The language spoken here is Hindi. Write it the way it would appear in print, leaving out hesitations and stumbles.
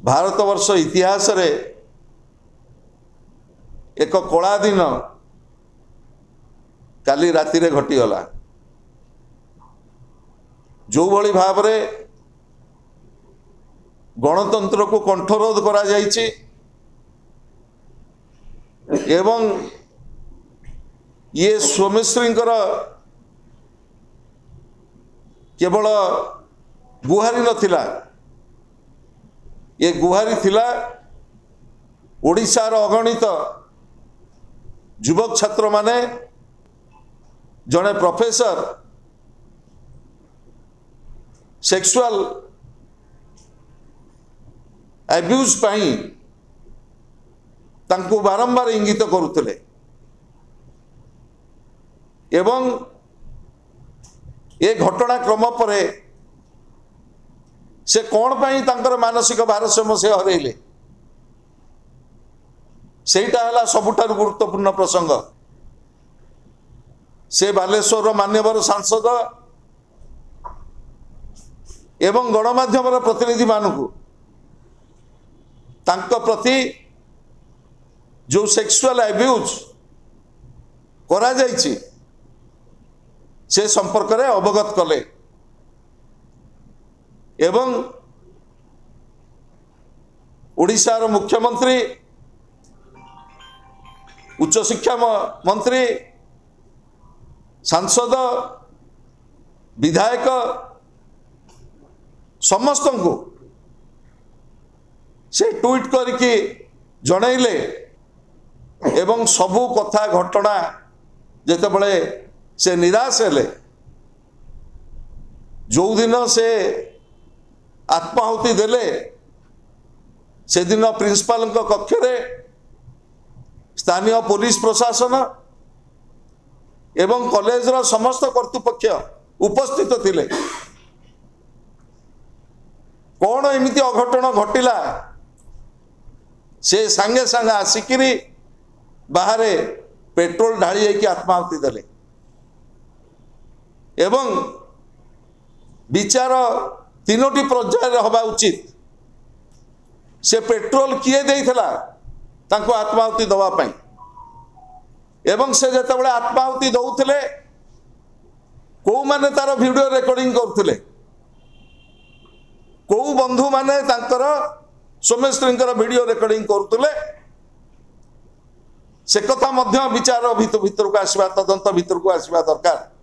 भारतवर्ष इतिहास रे एक कला दिन काली राति रे घटीगला। जो भली भाव रे गणतंत्र को कंठरोध करा जायछि एवं ये स्वामीश्री केवल गुहारी नथिला, ये गुहारी थिला ओडिशार अगणित युवक छात्र माने जड़े प्रोफेसर सेक्सुअल एब्यूज पाई तांको बारंबार इंगित करुतले एवं ये घटनाक्रम पर से कौन पाई तांकर मानसिक भारसाम्य से हरइले सेटा हला सबुठार गुरुत्वपूर्ण प्रसंग। से बालेश्वर मान्यवर सांसद एवं गणमाध्यम प्रतिनिधि मानू तांको प्रति जो सेक्सुअल एब्यूज करा जायछि से संपर्क में अवगत कले एवं ओडिशार मुख्यमंत्री उच्च शिक्षा मंत्री सांसद विधायक समस्त को से ट्वीट करके जनइले एवं सबू कथा घटना जेतेबेले से निराश हेले जो दिन से आत्माहुति देले से दिन प्रिंसिपाल कक्ष रे स्थानीय पुलिस प्रशासन एवं कॉलेज रा समस्त कर्तृपक्ष उपस्थित थिले। कौन एमिति अघटन घटिला से सांगे सांगे आसिकिरी बाहर पेट्रोल ढाली जाइए आत्माहुति देले एवं विचार तीनोटी पर्याय हवा उचित। से पेट्रोल किए देइथला तांको आत्माहुति दवा पाई एवं से जेतेबेले आत्माहुति दउथिले को माने तार वीडियो रिकॉर्डिंग करथिले को बंधु माने तांकर सोमेश्वरींकर वीडियो रिकॉर्डिंग करथिले से कथा मध्य विचार भीतर को आसवा तदंत भीतर को आसवा दरकार।